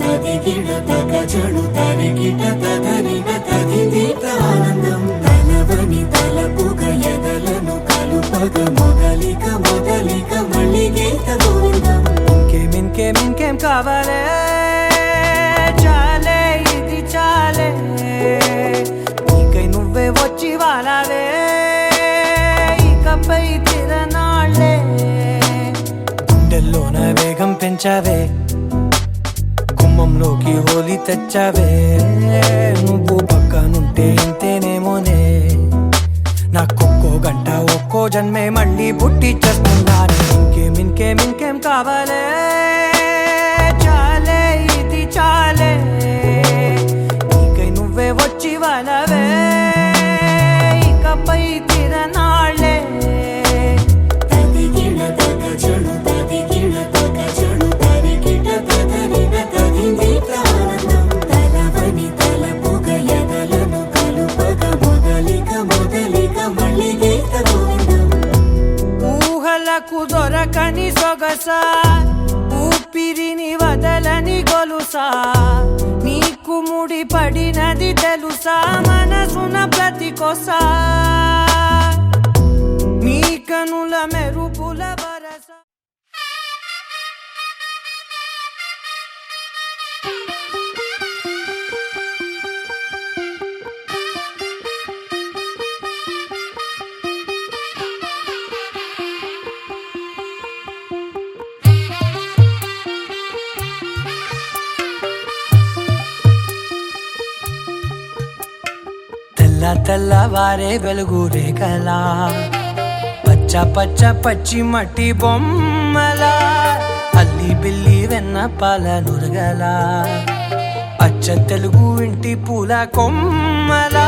తదిగిడ తగజడు తరిగిట తగరిన తదిదీత ఆనందం తలవని తలపుగ ఎదలను కలుపగ మొదలిక మొదలిక మళ్ళీ గీత గోవిందం. ఇంకేం కావాలే చాలే ఇది చాలే నీకై నువ్వే వచ్చి వాలావే ఇకపై తిరనాళ్ళే గుండెల్లోన వేగం పెంచావే గుమ్మంలోకి హోలీ తెచ్చావే నువ్వు పక్కనుంటే ఇంతేనేమోనే నాకొక్కో గంట ఒక్కో జన్మే మళ్ళీ పుట్టి చేస్తున్నాను. ఇంకేం కావాలే చాలే ఇది చాలే నీకై నువ్వే వచ్చి వాలవే ఇకపై తిరనాళ్ళే తదిగిడ తగజడు తదిగిడ తగజడు తరిగిట తగరిన తదిదీత ఆనందం తలవని తలపుగ ఎదలను కలుపగ మొదలిక మొదలిక మళ్ళీ గీత గోవిందం. ఊహలకు దొరకని సొగసా ఊపిరిని వదలని గొలుసా నీకు ముడి పడినది తెలుసా మనసున ప్రతి కొసా నీ కనుల మెరుపుల వరస. తెల్లవారే వెలుగు రేఖలా పచ్చ పచ్చి మట్టి బొమ్మలా అల్లి బిల్లి వెన్న పాల నురగలా అచ్చ తెలుగు ఇంటి పూల కొమ్మలా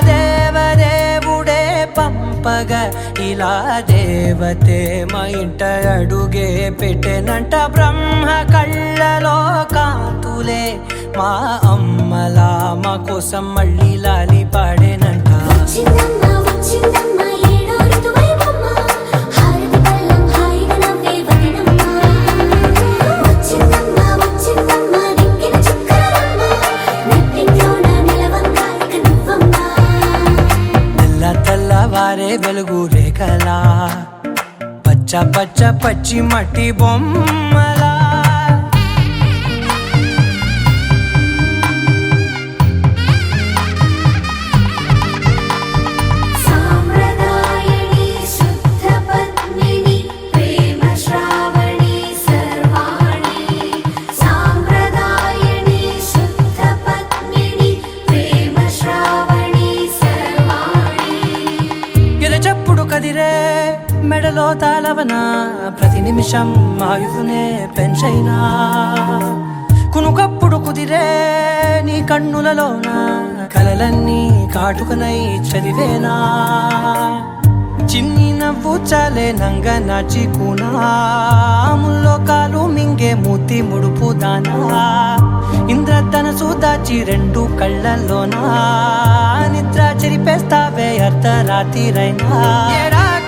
దేవదేవుడే పంపగ ఇలా దేవతే మా ఇంట అడుగే పెట్టెనంట బ్రహ్మ కళ్ళలో కాంతులే మా అమ్మలా మా కోసం మళ్ళీ లాలి పాడేనంట. తెల్లవారే వెలుగు రేఖలా పచ్చ పచ్చి మట్టి బొమ్మలా కదిరే మెడలో తాళవన ప్రతి నిమిషం ఆయుధునే పెంచైనా కునుకప్పుడు కుదిరే నీ కన్నులలోన కలలన్నీ కాటుకనై చదివేనా చిన్ని నవ్వు చాలే నంగ నాచి కూనాముల్లో కాలు మింగే మూతి ముడుపు దానా ఇంద్రధనసు దాచి రెండు కళ్ళల్లోనా నిద్ర చెరిపేస్తావే అర్ధరాత్రిరైనా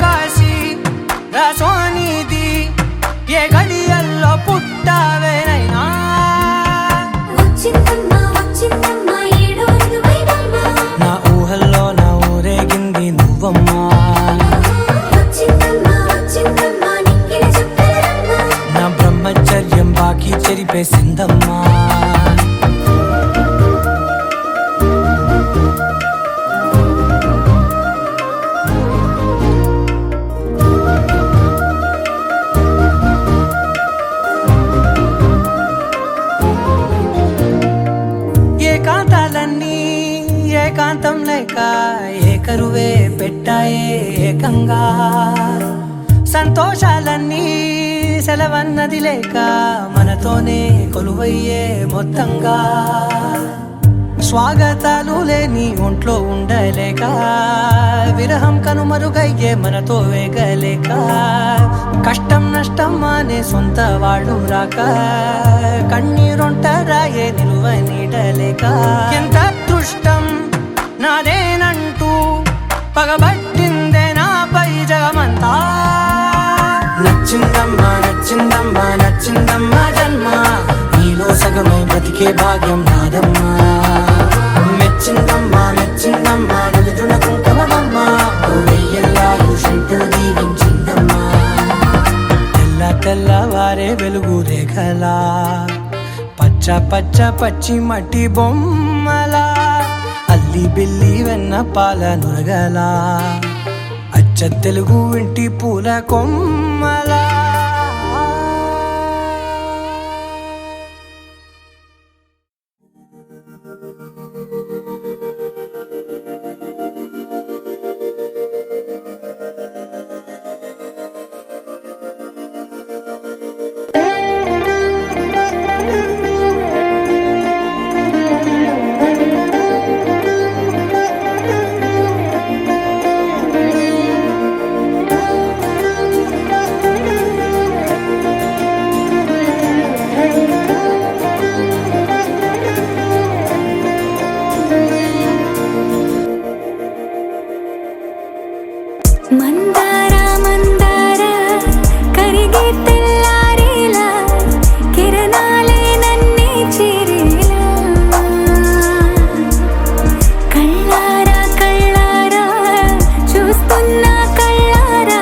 కాశీ రాసోనిది ఏ గడియల్లో పుట్టావేనైనా నా ఊహల్లో నా ఊరేగింది నువ్వమ్మా నా బ్రహ్మచర్యం బాకీ చెరిపేసిందమ్మా. ఏకాంతం లేక ఏకరువే పెట్టాయే ఏకంగా సంతోషాలన్నీ సెలవన్నది లేక మనతోనే కొలువయ్యే మొత్తంగా స్వాగతాలు లేని ఒంట్లో ఉండలేక విరహం కనుమరుగయ్యే మనతో వేగలేక కష్టం నష్టం అనే సొంత వాళ్ళు రాక కన్నీరొంటరాయే నిలువ నీడలేక ఎంత అదృష్టం నాదేనంటూ పగబట్టిందే నాపై జగమంతా. నచ్చిందమ్మా నచ్చిందమ్మా నచ్చిందమ్మా జన్మ నీలో సగమై బతికే భాగ్యం నాదమ్మా. మెచ్చిందమ్మా మెచ్చిందమ్మా నలుదున కుంకుమమ్మా, వెయ్యల్లాయుషంటూ దీవించిందమ్మా. తెల్ల తెల్లవారే వెలుగు రేఖలా, పచ్చ పచ్చ పచ్చి మట్టి బొమ్మలా, అల్లి బిల్లి వెన్న పాల నురగలా, అచ్చ తెలుగు ఇంటి పూల కొమ్మలా. మందార మందార కరిగే తెల్లారేలా, కిరణాలే నన్నే చేరేలా. కళ్ళారా కళ్ళారా చూస్తున్నా కళ్ళారా,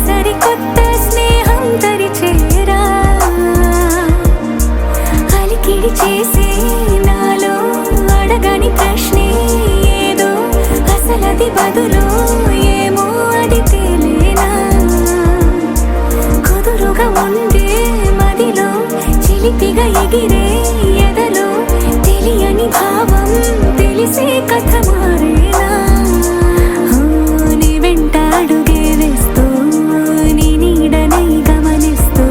సరికొత్త స్నేహం తరిచేరా. అలికిడి చేసే నాలో అడగని ప్రశ్నే ఏదో, అసలది బదులు ఏమో అది తేలేనా. కుదురుగా ఉండే మదిలో చిలిపిగా ఎగిరే ఎదలో, తెలియని భావం తెలిసే కథ మారేనా. నీ వెంట అడుగే వేస్తూ, నీ నీడనై గమనిస్తూ,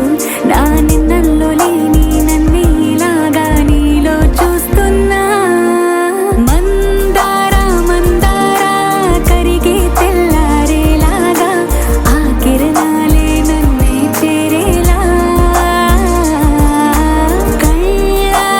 నా నిన్నల్లో లేని నన్నే ఇలాగా నీలో చూస్తున్నా. మందార మందార కరిగే తెల్లారేలాగా, ఆ కిరణాలే నన్నే చేరేలా. కళ్ళారా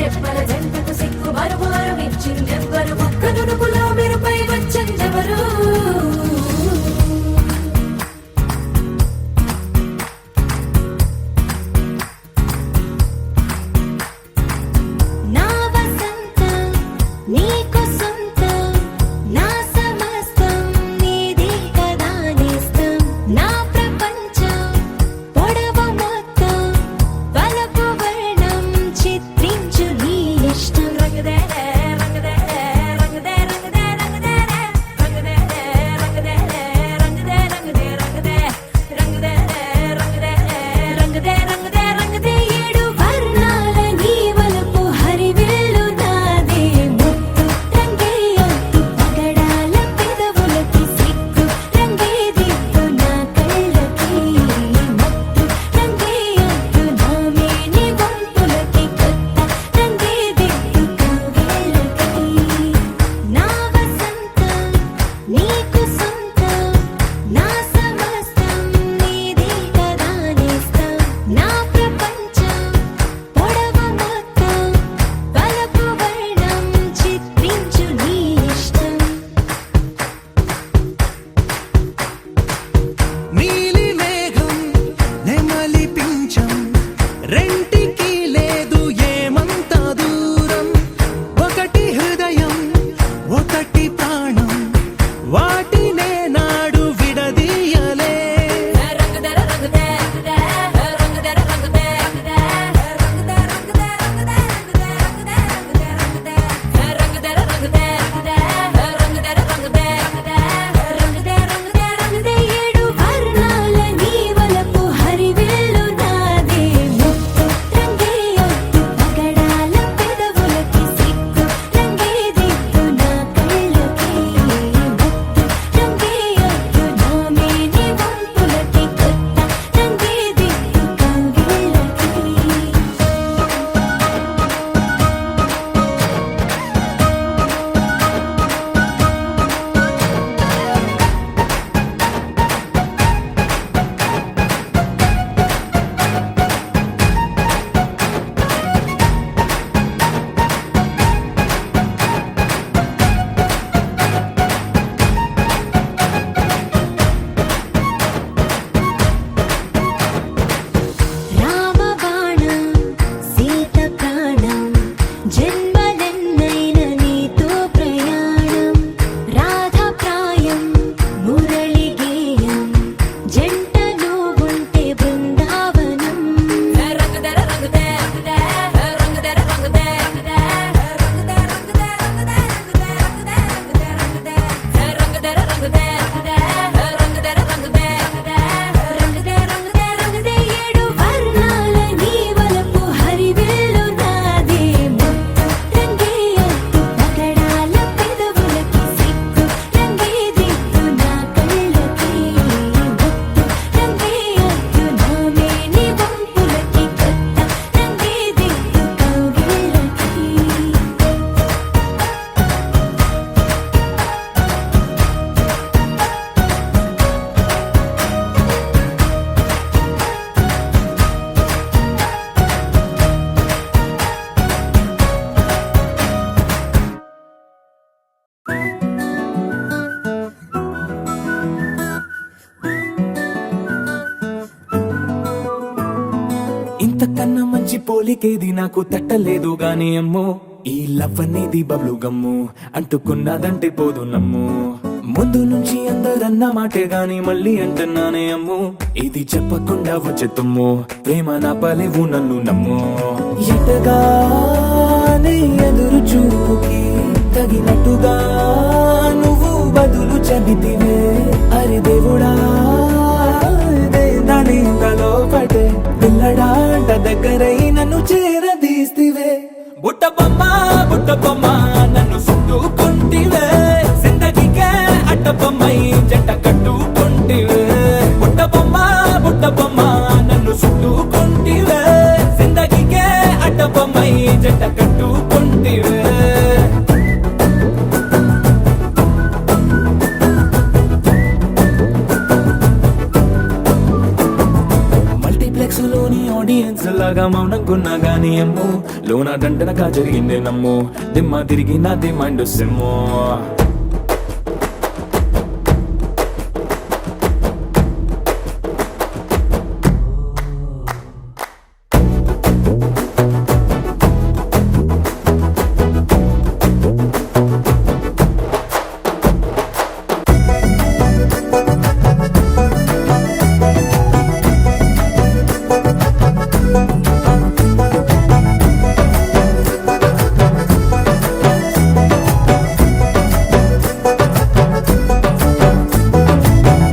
రెప్పల జంటకు సిక్కు మరుమారు ఇచ్చిందెవ్వరు ఒక్క నుడుపులో మెరుపై వచ్చిందెవరు నా వసంతం నీకు సొంతం నా సమస్తం నీది కదా నేస్తం నా ప్రపంచం పొడవు మొత్తం వలపు వర్ణం చిత్రించు నీ ఇష్టం రంగదే రంగదే రంగదే రంగదే రంగదే రంగదే రంగదే రంగదే రంగదే రంగదే రంగదే రంగదే రంగదే రంగదే రంగదే ఏడు వర్ణాల నీ వలపు హరివిల్లు నాదే ముత్తు రంగేయొద్దు పగడాల పెదవులకి సిగ్గు రంగేదిద్దు నా కళ్ళకి మత్తు రంగేయొద్దు నా మేని వంపులకి కొత్త రంగేదిద్దు కౌగిళ్ళకి నా వసంతం నీకు సొంతం నా సమస్తం నీది కదా నేస్తం నా ప్రపంచం పొడవు మొత్తం వలపు వర్ణం చిత్రించు నీ ఇష్టం నీలి మేఘం నెమలి పించం రెంటికి లేదు ఏమంత దూరం ఒకటి హృదయం ఒకటి ప్రాణం వాటినే నాడు విడదీయలే రంగదే రంగదే రంగదే రంగదే రంగదే రంగదే రంగదే రంగదే రంగదే రంగదే రంగదే రంగదే రంగదే రంగదే ఏడు వర్ణాల నీ వలపు హరివిల్లు నాదే ముత్తు రంగేయొద్దు పగడాల పెదవులకి సిగ్గు రంగేదిద్దు నా కళ్ళకి మత్తు రంగేయొద్దు నా మేని వంపులకి కొత్త రంగేదిద్దు కౌగిళ్ళకి రామబాణం సీత ప్రాణం జన్మలెన్నైన నీతో ప్రయాణం రాధప్రాయం మురళి గేయం జంట నువ్వుంటే బృందావనం రంగదే రంగదే రంగదే రంగదే రంగదే రంగదే రంగదే రంగదే రంగదే రంగదే ఏడు వర్ణాల నీ వలపు హరివిల్లు నాదే ముత్తు రంగేయొద్దు పగడాల పెదవులకి సిగ్గు రంగేదిద్దు నా కళ్ళకి మత్తు రంగేయొద్దు నా మేని వంపులకి కొత్త రంగేదిద్దు కౌగిళ్ళకి ఇంతకన్నా మంచి పోలికేది నాకు తట్టలేదు గాని అమ్మో ఈ లవ్ అనేది బబ్లు గమ్ము అంటుకున్నదంటే పోదు నమ్ము ముందు నుంచి అందరన్న మాటే గాని మళ్ళీ అంటున్నానే అమ్ము ఇది చెప్పకుండా వచ్చే తుమ్ము ప్రేమ నా పలేవు నన్ను నమ్ము ఎటగానే ఎదురు చూపుకి తగినట్టుగా నువ్వు బదులు చెబితివే అరే దేవుడా దాని తలో పటే పిల్లడాంట దగ్గరై నన్ను చేరదీస్తివే బుట్ట బొమ్మ నన్ను చుట్టుకుంటివే జిందగీకే అట్ట బొమ్మై జంట కట్టుకుంటివే బుట్ట బొమ్మ నన్ను చుట్టుకుంటివే జిందగీకే అట్ట బొమ్మై జంట కట్టుకుంటివే మల్టీప్లెక్స్ లోని ఆడియన్స్ లాగా మౌనంకున్నా గాని గాని అమ్మో లోన దండనగా జరిగిందే నమ్మో దిమ్మ తిరిగి నాదే మైండ్ సిమ్మో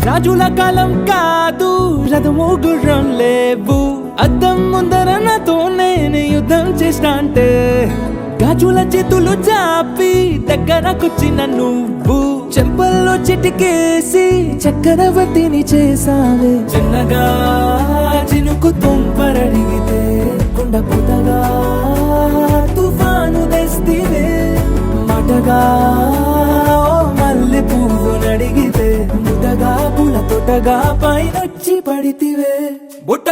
రాజుల కాలం కాదు రథము గుర్రం లేవు అద్దం ముందర నాతో నేను యుద్ధం చేస్తా అంటే గాజుల చేతులు చాపి దగ్గరకొచ్చిన నువ్వు చెంపల్లో చిటికేసి చక్రవర్తిని చేసావే చిన్నగా చినుకు తుంపరడిగితే కుండ పుటగా తుఫాను తెస్తివే మాటగా మల్లె పువ్వు నడిగితే ముదగా పుల తొటగా పైనొచ్చి పడితివే బుట్ట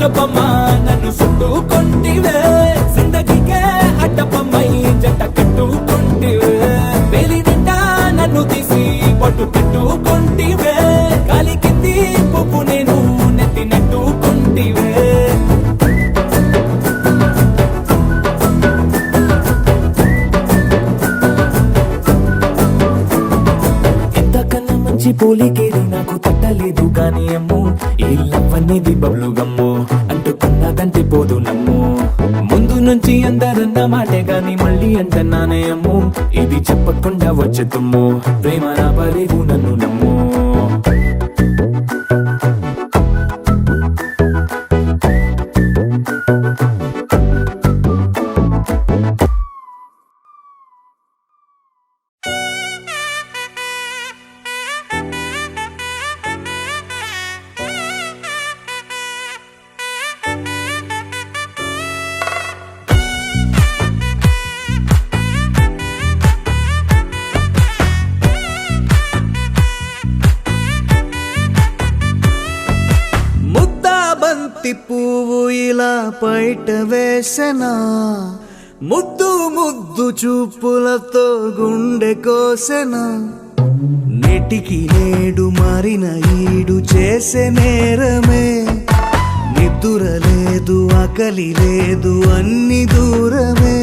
బొమ్మ నన్ను చుట్టుకొంటివే జిందగీకే అడ్డపమ్మై జంట కట్టుకొంటివే వేలి నిండా నన్ను తీసి పట్టు పెట్టుకొంటివే కాలి కింది పువ్వు నేను నెత్తి నెట్టుకొంటివే పోలికేది నాకు తట్టలేదు కానీ అమ్ము ఈ లవ్ అనేది బబ్లు గమ్ము అంటుకున్నదంటే పోదు నమ్ము ముందు నుంచి అందరన్న మాటే గాని మళ్ళీ అంటున్నానే అమ్ము ఇది చెప్పకుండా వచ్చే తుమ్ము ప్రేమ నా పరేవు నన్ను నమ్ము పువ్వు ఇలా బయట వేసెనా ముద్దు ముద్దు చూపులతో గుండె కోసెనా నెటికి నేడు మారిన ఈడు చేసే నేరమే నిద్ర లేదు ఆకలి లేదు అన్ని దూరమే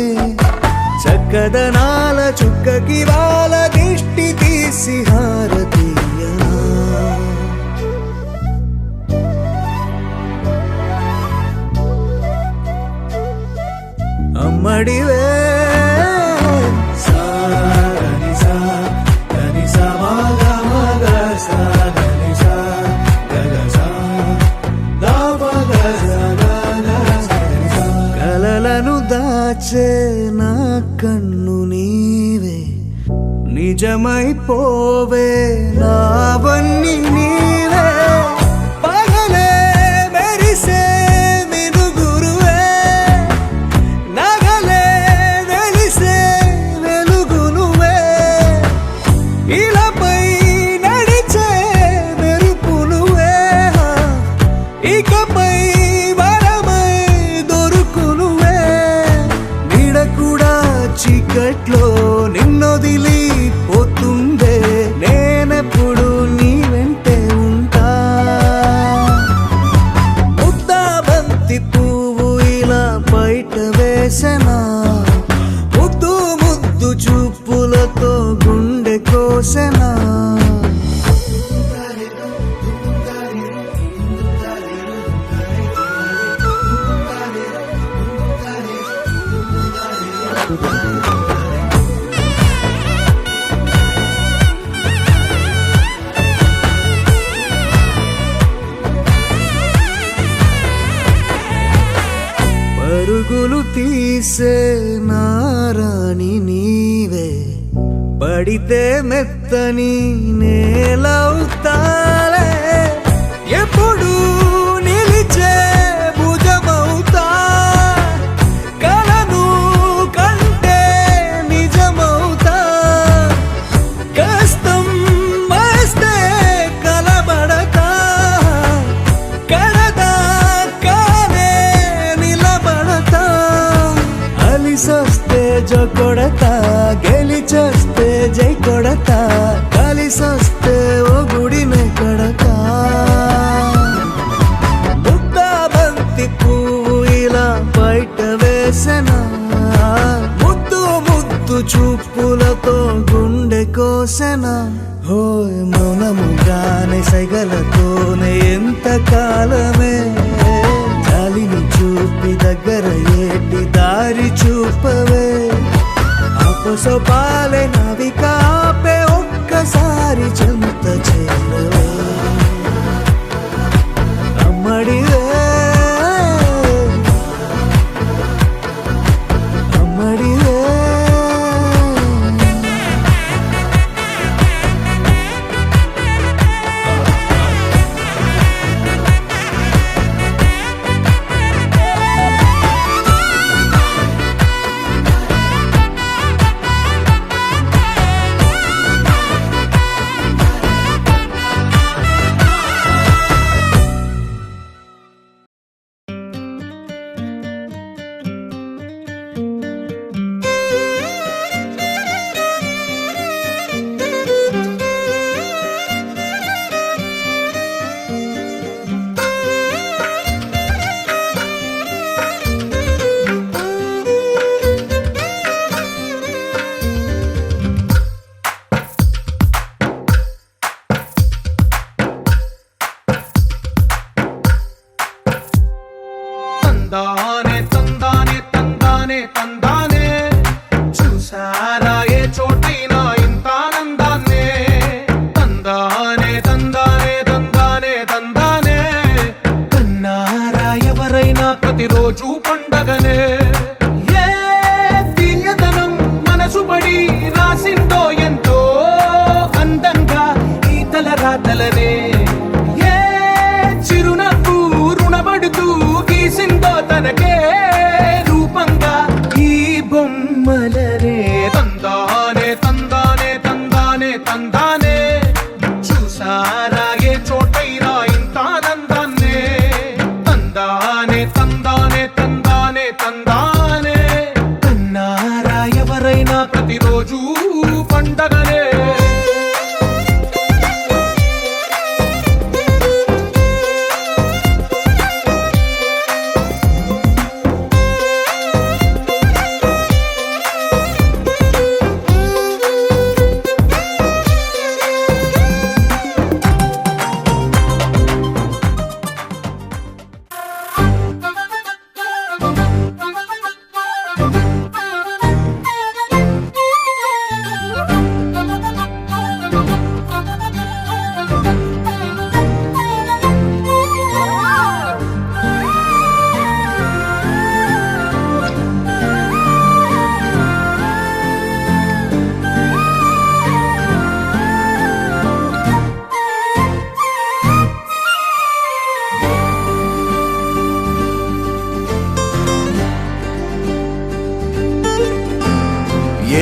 చక్కదనాల చుక్కకి వాళ్ళ దిష్టి తీసి హారతీయనా అమ్మడివే కలలను దాచే నా కన్ను నీవే నిజమైపోవే నావన్నీ నీవే పగలే మెరిసే మినుగురువే నగలే వెలిసే వెలుగునువే ఇలాపై నడిచే మెరుపునువే ఇకపై వరమై దొరుకునువే నీడ కూడా చీకట్లో నిన్నొదిలి పోతుందే నేనెప్పుడు నీ వెంటే ఉంటా ముద్దాబంతి పువ్వు ఇలా బయట వేసెనా ముద్దు ముద్దు చూపులతో గుండె కోసెనా పరుగులు తీసే నారాణి నీవే పడితే మెత్తని నేలవుతాలే ఎప్పుడు నిలిచే భుజమవుతా కలను కంటే నిజమవుతా కష్టం వస్తే కలబడతా కడదా కానే నిలబడతా జో కొడతా, గెలిచొస్తే జై కొడతా, కలిసొస్తే ఓ గుడినే కడతా. ముద్దా బంతి పువ్వు ఇలా బయట వేసెనా, ముద్దు ముద్దు చూపులతో గుండె కోసెనా. హోయ్ మౌనముగానే సైగలతోనే ఎంత కాలమే, జాలిని చూపి దగ్గర ఏటి దారి చూపవే. అపసోపాలే నావిక ఆపే ఒక్కసారి చెంత చేరవే. అమ్మడివే అమ్మడివే. తందానే తందానే తందానే తందానే, చూసారా ఏ చోటైనా ఇంత ఆనందాన్నే. తందానే తందానే తందానే తందానే, కన్నారా ఎవరైనా ప్రతిరోజు పండగనే. ఏ తీయదనం మనసు పడి రాసిందో ఎంతో అందంగా ఈ తల రాతలనే. ఏ చిరునవ్వు రుణపడుతూ గీసిందో తనకే రూపంగా ఈ బొమ్మలనే. తందానే తందానే తందానే తందానే, చూసారా ఏ చోటైనా ఇంత ఆనందాన్నే. తందానే తందానే తందానే తందానే, కన్నారా ఎవరైనా ప్రతిరోజు పండగనే.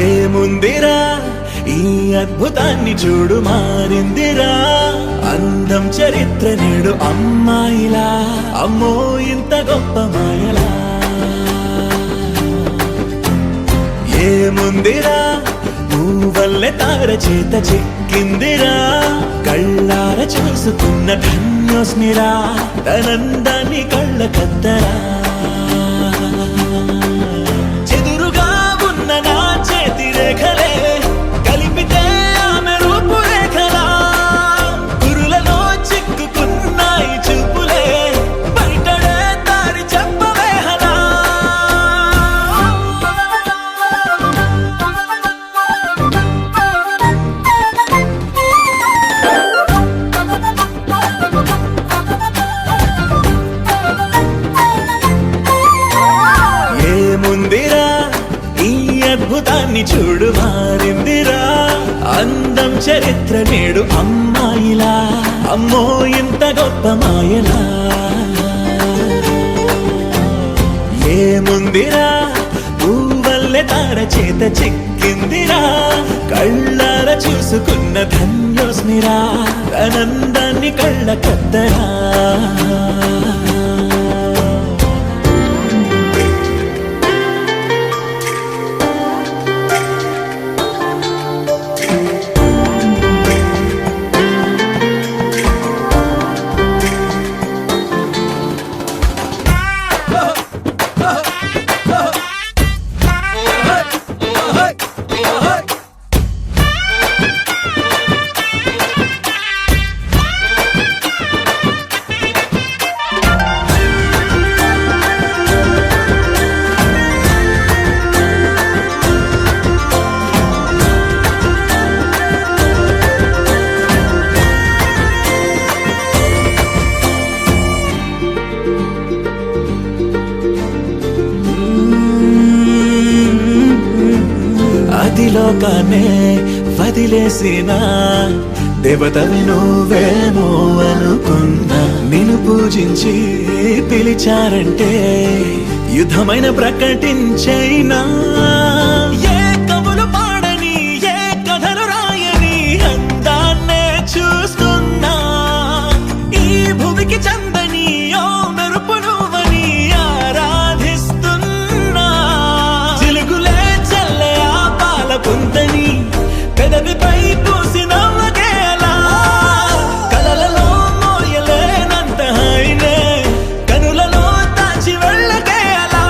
ఏముందిరా ఈ అద్భుతాన్ని చూడు, మారిందిరా అందం చరిత్ర నేడు అమ్మాయిలా. అమ్మో ఇంత గొప్ప మాయలా. ఏముందిరా నువ్వల్లే తార చేత చిక్కిందిరా, కళ్ళార చూసుకున్న ధన్యోస్మిరా, తనందాన్ని కళ్ళ కద్దరా. చెదురుగా ఉన్న నా చేతి రేఖలే కలిపితే ఆమె రూపురేఖలా, గురులలో చిక్కుకున్నాయి చూపులే, బయటడే దారి చెప్పవేహలా. ఏముందిరా ఈ అద్భుతాన్ని చూడు, మారిందిరా అందం చరిత్ర నేడు అమ్మాయిలా. అమ్మో ఇంత గొప్ప మాయలా. ఏముందిరా పువ్వల్లే తార చేత చిక్కిందిరా, కళ్ళార చూసుకున్న ధన్యోస్మిరా, తనందాన్ని కళ్ళ కద్దరా. లోకాన్నే వదిలేసిన దేవతవి నువ్వేమో అనుకున్నా నిన్ను పూజించి పిలిచారంటే యుద్ధమైన ప్రకటించైనా ఏ కవులు పాడని ఏ కథలు రాయని అందాన్నే చూస్తున్నా ఈ భూమికి చందని ఓ మెరుపు నువ్వని ఆరాధిస్తున్నా చిలుకులే చల్లే ఆ పాల పుంతని పెదవిపై పూసి నవ్వకేలా కలలలో మోయలేనంత హాయినే కనులలో దాచి వెళ్ళకేలా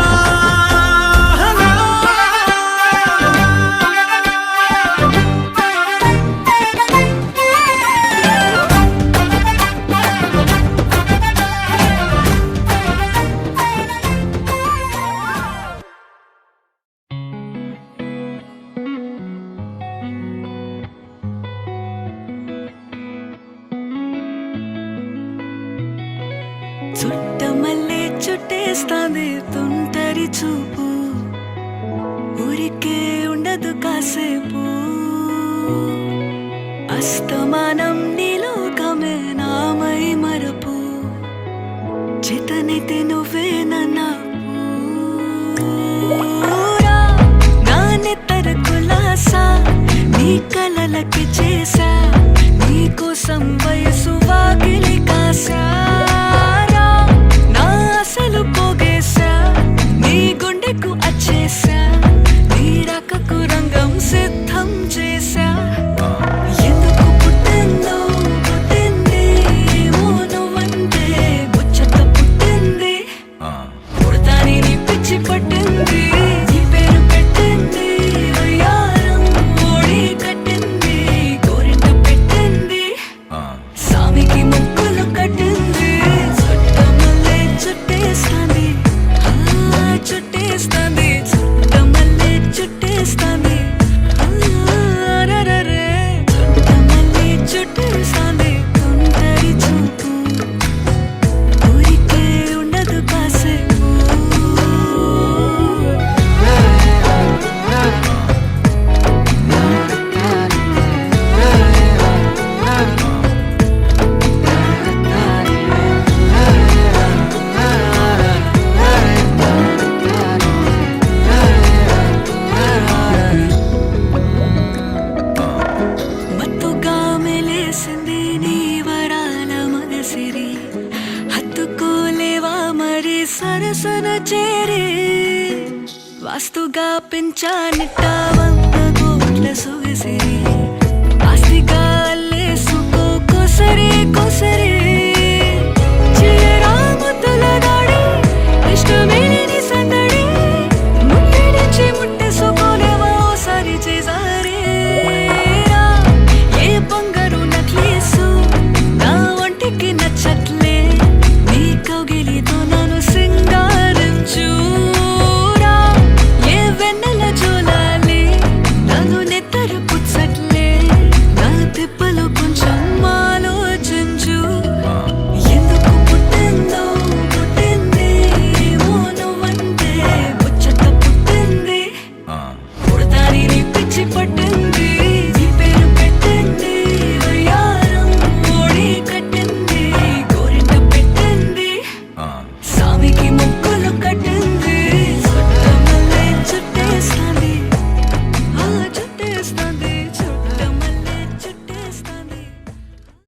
చుట్టమల్లే చుట్టేస్తాంది తుంటరి చూపు ఊరికే ఉండదు కాసేపు అస్తమానం నీలోకమే నామై మరపు చేతనైతే నువ్వే నన్నా నా నెత్తర కులాసా నీ కలలకి చేసా నీ కోసం వయసు వాకిలి కాసా నా అసలు పోగేసా నీ గుండెకు అచ్చేసా నీ రకకు రంగం సిద్ధం చేసా ఎందుకు పుట్టిందో పుట్టింది ఏమో నువ్వంటే ముచ్చట పుట్టింది పుడతాని నీ పిచ్చి పట్టింది నీ పేరు పెట్టింది వయ్యారం ఓడి కట్టింది గోరింట పెట్టింది సామికి ముక్కులు కట్టింది చుట్టమల్లే చుట్టేస్తాంది చుట్టేస్తాంది చుట్టమల్లే చుట్టేస్తాంది రరరే చుట్టమల్లే చుట్టేస్తాంది తుంటరి చూపు ఊరికే ఉండదు కాసేపు మత్తుగా మెలేసింది నీ వరాల మగసిరి హత్తుకోలేవా మరి సరసన చేరి వాస్తుగా పెంచానిట్ట 100 కోట్ల సొగసిరి ఆస్తిగా అల్లేసుకో కొసరి కొసరి